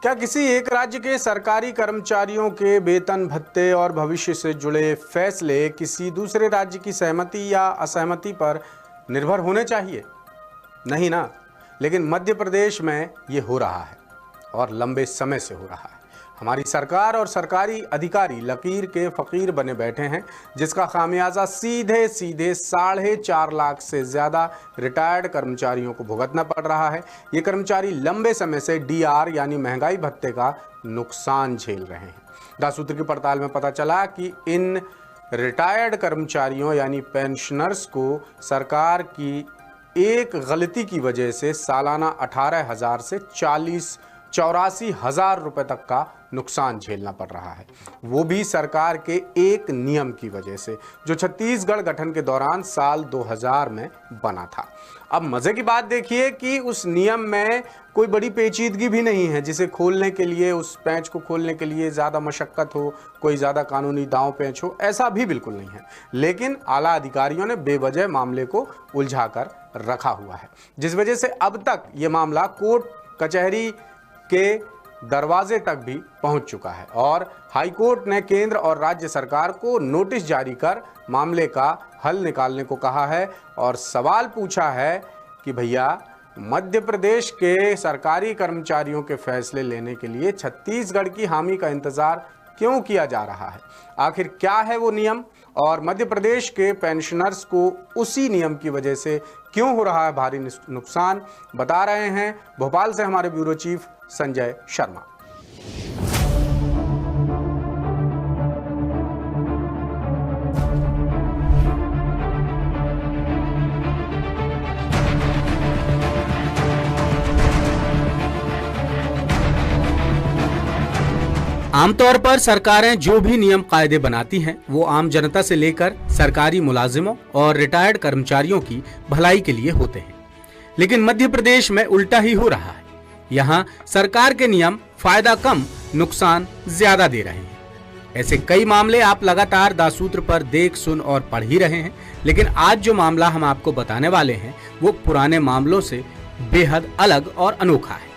क्या किसी एक राज्य के सरकारी कर्मचारियों के वेतन भत्ते और भविष्य से जुड़े फैसले किसी दूसरे राज्य की सहमति या असहमति पर निर्भर होने चाहिए? नहीं ना। लेकिन मध्य प्रदेश में ये हो रहा है और लंबे समय से हो रहा है। हमारी सरकार और सरकारी अधिकारी लकीर के फकीर बने बैठे हैं, जिसका खामियाजा सीधे सीधे 4.5 लाख से ज़्यादा रिटायर्ड कर्मचारियों को भुगतना पड़ रहा है। ये कर्मचारी लंबे समय से डीआर यानी महंगाई भत्ते का नुकसान झेल रहे हैं। दासूत्र की पड़ताल में पता चला कि इन रिटायर्ड कर्मचारियों यानी पेंशनर्स को सरकार की एक गलती की वजह से सालाना 18,000 से 84,000 रुपए तक का नुकसान झेलना पड़ रहा है, वो भी सरकार के एक नियम की वजह से जो छत्तीसगढ़ गठन के दौरान साल 2000 में बना था। अब मजे की बात देखिए कि उस नियम में कोई बड़ी पेचीदगी भी नहीं है, जिसे खोलने के लिए, उस पैंच को खोलने के लिए ज़्यादा मशक्कत हो, कोई ज़्यादा कानूनी दांव पेंच हो, ऐसा भी बिल्कुल नहीं है। लेकिन आला अधिकारियों ने बेवजह मामले को उलझा कर रखा हुआ है, जिस वजह से अब तक ये मामला कोर्ट कचहरी के दरवाजे तक भी पहुंच चुका है और हाईकोर्ट ने केंद्र और राज्य सरकार को नोटिस जारी कर मामले का हल निकालने को कहा है और सवाल पूछा है कि भैया, मध्य प्रदेश के सरकारी कर्मचारियों के फैसले लेने के लिए छत्तीसगढ़ की हामी का इंतजार क्यों किया जा रहा है? आखिर क्या है वो नियम और मध्य प्रदेश के पेंशनर्स को उसी नियम की वजह से क्यों हो रहा है भारी नुकसान? बता रहे हैं भोपाल से हमारे ब्यूरो चीफ संजय शर्मा। आमतौर पर सरकारें जो भी नियम कायदे बनाती हैं वो आम जनता से लेकर सरकारी मुलाजिमों और रिटायर्ड कर्मचारियों की भलाई के लिए होते हैं। लेकिन मध्य प्रदेश में उल्टा ही हो रहा है। यहाँ सरकार के नियम फायदा कम नुकसान ज्यादा दे रहे हैं। ऐसे कई मामले आप लगातार दासूत्र पर देख, सुन और पढ़ ही रहे हैं। लेकिन आज जो मामला हम आपको बताने वाले हैं वो पुराने मामलों से बेहद अलग और अनोखा है।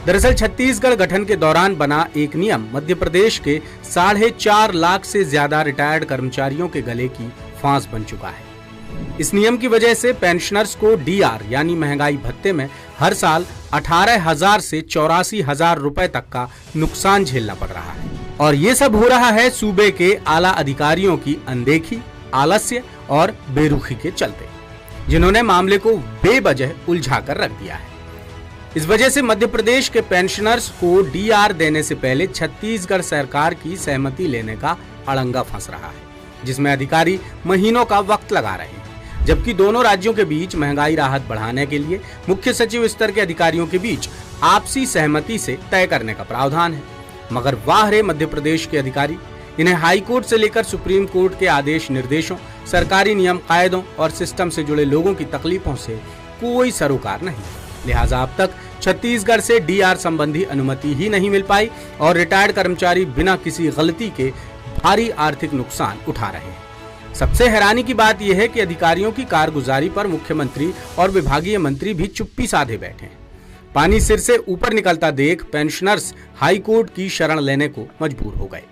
दरअसल छत्तीसगढ़ गठन के दौरान बना एक नियम मध्य प्रदेश के 4.5 लाख से ज्यादा रिटायर्ड कर्मचारियों के गले की फांस बन चुका है। इस नियम की वजह से पेंशनर्स को डीआर यानी महंगाई भत्ते में हर साल 18,000 से 84,000 रुपए तक का नुकसान झेलना पड़ रहा है और ये सब हो रहा है सूबे के आला अधिकारियों की अनदेखी, आलस्य और बेरुखी के चलते, जिन्होंने मामले को बेवजह उलझा कर रख दिया है। इस वजह से मध्य प्रदेश के पेंशनर्स को डीआर देने से पहले छत्तीसगढ़ सरकार की सहमति लेने का अड़ंगा फंस रहा है, जिसमें अधिकारी महीनों का वक्त लगा रहे हैं, जबकि दोनों राज्यों के बीच महंगाई राहत बढ़ाने के लिए मुख्य सचिव स्तर के अधिकारियों के बीच आपसी सहमति से तय करने का प्रावधान है। मगर वाह रे मध्य प्रदेश के अधिकारी, इन्हें हाईकोर्ट से लेकर सुप्रीम कोर्ट के आदेश निर्देशों, सरकारी नियम कायदों और सिस्टम से जुड़े लोगों की तकलीफों से कोई सरोकार नहीं। लिहाजा अब तक छत्तीसगढ़ से डीआर संबंधी अनुमति ही नहीं मिल पाई और रिटायर्ड कर्मचारी बिना किसी गलती के भारी आर्थिक नुकसान उठा रहे हैं। सबसे हैरानी की बात यह है कि अधिकारियों की कारगुजारी पर मुख्यमंत्री और विभागीय मंत्री भी चुप्पी साधे बैठे हैं। पानी सिर से ऊपर निकलता देख पेंशनर्स हाईकोर्ट की शरण लेने को मजबूर हो गए।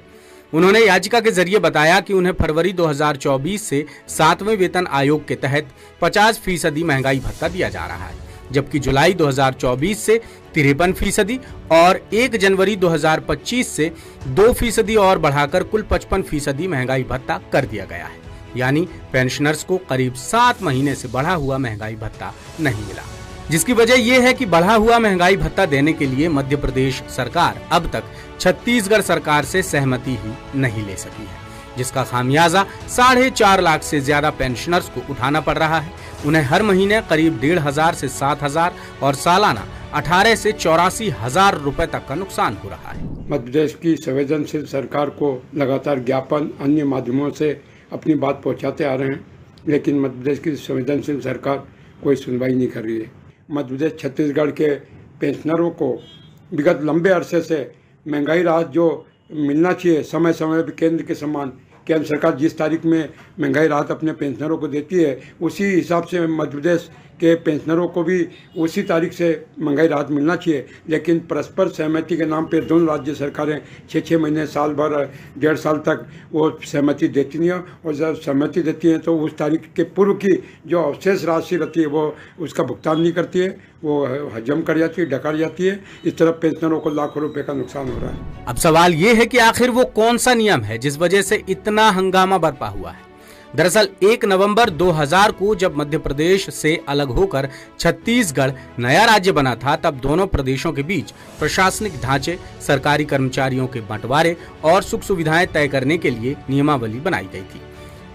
उन्होंने याचिका के जरिए बताया कि उन्हें फरवरी 2024 से 7वें वेतन आयोग के तहत 50% महंगाई भत्ता दिया जा रहा है, जबकि जुलाई 2024 से 53% और 1 जनवरी 2025 से 2% और बढ़ाकर कुल 55% महंगाई भत्ता कर दिया गया है। यानी पेंशनर्स को करीब 7 महीने से बढ़ा हुआ महंगाई भत्ता नहीं मिला, जिसकी वजह यह है कि बढ़ा हुआ महंगाई भत्ता देने के लिए मध्य प्रदेश सरकार अब तक छत्तीसगढ़ सरकार से सहमति ही नहीं ले सकी है, जिसका खामियाजा 4.5 लाख से ज्यादा पेंशनर्स को उठाना पड़ रहा है। उन्हें हर महीने करीब 1,500 से 7,000 और सालाना 18 से 84,000 रुपए तक का नुकसान हो रहा है। मध्य प्रदेश की संवेदनशील सरकार को लगातार ज्ञापन, अन्य माध्यमों से अपनी बात पहुंचाते आ रहे हैं, लेकिन मध्य प्रदेश की संवेदनशील सरकार कोई सुनवाई नहीं कर रही है। मध्य प्रदेश छत्तीसगढ़ के पेंशनरों को विगत लंबे अरसे से महंगाई राहत जो मिलना चाहिए समय समय पर केंद्र के समान, केंद्र सरकार जिस तारीख में महंगाई राहत अपने पेंशनरों को देती है उसी हिसाब से मध्य प्रदेश के पेंशनरों को भी उसी तारीख से महंगाई राहत मिलना चाहिए। लेकिन परस्पर सहमति के नाम पे दोनों राज्य सरकारें 6-6 महीने, साल भर, 1.5 साल तक वो सहमति देती नहीं है, और जब सहमति देती हैं तो उस तारीख के पूर्व की जो अवशेष राशि रहती है वो उसका भुगतान नहीं करती है, वो हजम कर जाती है, डकार जाती है। इस तरह पेंशनरों को लाखों रुपए का नुकसान हो रहा है। अब सवाल ये है कि आखिर वो कौन सा नियम है जिस वजह से इतना हंगामा बरपा हुआ है। दरअसल 1 नवंबर 2000 को जब मध्य प्रदेश से अलग होकर छत्तीसगढ़ नया राज्य बना था, तब दोनों प्रदेशों के बीच प्रशासनिक ढांचे, सरकारी कर्मचारियों के बंटवारे और सुख सुविधाएं तय करने के लिए नियमावली बनाई गई थी।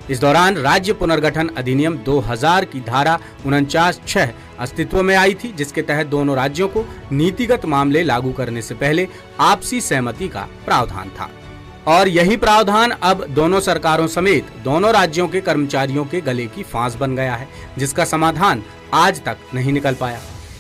इस दौरान राज्य पुनर्गठन अधिनियम 2000 की धारा 49(6) अस्तित्व में आई थी, जिसके तहत दोनों राज्यों को नीतिगत मामले लागू करने से पहले आपसी सहमति का प्रावधान था। और यही प्रावधान अब दोनों सरकारों समेत दोनों राज्यों के कर्मचारियों के गले की फांस बन गया है, जिसका समाधान आज तक नहीं निकल पाया।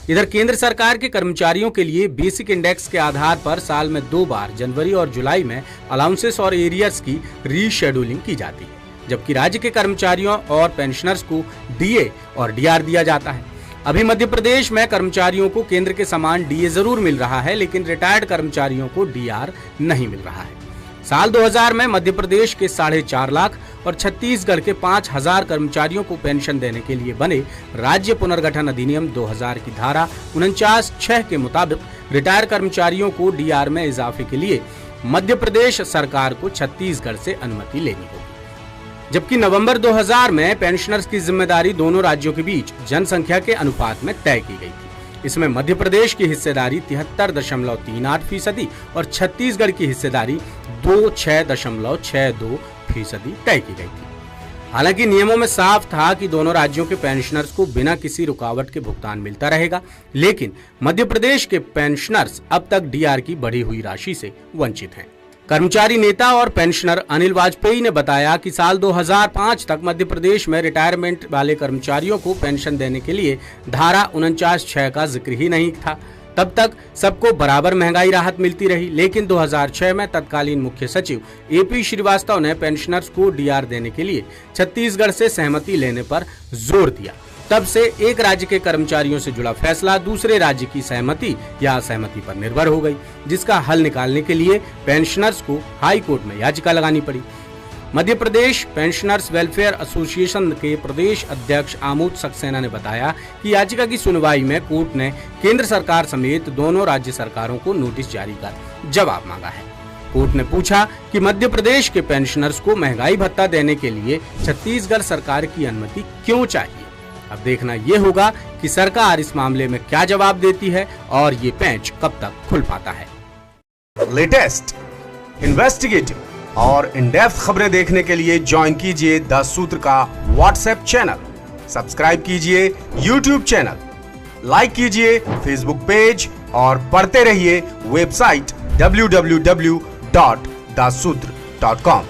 इधर केंद्र सरकार के कर्मचारियों के लिए बेसिक इंडेक्स के आधार पर साल में 2 बार जनवरी और जुलाई में अलाउंसेस और एरियर्स की रीशेड्यूलिंग की जाती है, जबकि राज्य के कर्मचारियों और पेंशनर्स को डीए और डीआर दिया जाता है। अभी मध्य प्रदेश में कर्मचारियों को केंद्र के समान डीए जरूर मिल रहा है, लेकिन रिटायर्ड कर्मचारियों को डीआर नहीं मिल रहा है। साल 2000 में मध्य प्रदेश के 4.5 लाख और छत्तीसगढ़ के 5,000 कर्मचारियों को पेंशन देने के लिए बने राज्य पुनर्गठन अधिनियम 2000 की धारा 49(6) के मुताबिक रिटायर कर्मचारियों को डीआर में इजाफे के लिए मध्य प्रदेश सरकार को छत्तीसगढ़ से अनुमति लेनी होगी, जबकि नवंबर 2000 में पेंशनर्स की जिम्मेदारी दोनों राज्यों के बीच जनसंख्या के अनुपात में तय की गई थी। इसमें मध्य प्रदेश की हिस्सेदारी 73.38% और छत्तीसगढ़ की हिस्सेदारी 26.62% तय की गई थी। हालांकि नियमों में साफ था कि दोनों राज्यों के पेंशनर्स को बिना किसी रुकावट के भुगतान मिलता रहेगा, लेकिन मध्य प्रदेश के पेंशनर्स अब तक डीआर की बढ़ी हुई राशि से वंचित हैं। कर्मचारी नेता और पेंशनर अनिल वाजपेयी ने बताया कि साल 2005 तक मध्य प्रदेश में रिटायरमेंट वाले कर्मचारियों को पेंशन देने के लिए धारा 49(6) का जिक्र ही नहीं था। तब तक सबको बराबर महंगाई राहत मिलती रही, लेकिन 2006 में तत्कालीन मुख्य सचिव एपी श्रीवास्तव ने पेंशनर्स को डीआर देने के लिए छत्तीसगढ़ से सहमति लेने पर जोर दिया। तब से एक राज्य के कर्मचारियों से जुड़ा फैसला दूसरे राज्य की सहमति या असहमति पर निर्भर हो गई, जिसका हल निकालने के लिए पेंशनर्स को हाई कोर्ट में याचिका लगानी पड़ी। Madhya Pradesh pensioners welfare association के प्रदेश अध्यक्ष आमोद सक्सेना ने बताया कि याचिका की सुनवाई में कोर्ट ने केंद्र सरकार समेत दोनों राज्य सरकारों को नोटिस जारी कर जवाब मांगा है। कोर्ट ने पूछा कि मध्य प्रदेश के पेंशनर्स को महंगाई भत्ता देने के लिए छत्तीसगढ़ सरकार की अनुमति क्यों चाहिए। अब देखना ये होगा कि सरकार इस मामले में क्या जवाब देती है और ये पेंच कब तक खुल पाता है। लेटेस्ट, इन्वेस्टिगेटिव और इन डेप्थ खबरें देखने के लिए ज्वाइन कीजिए द सूत्र का व्हाट्सएप चैनल, सब्सक्राइब कीजिए यूट्यूब चैनल, लाइक कीजिए फेसबुक पेज और पढ़ते रहिए वेबसाइट www.daसूत्र.com।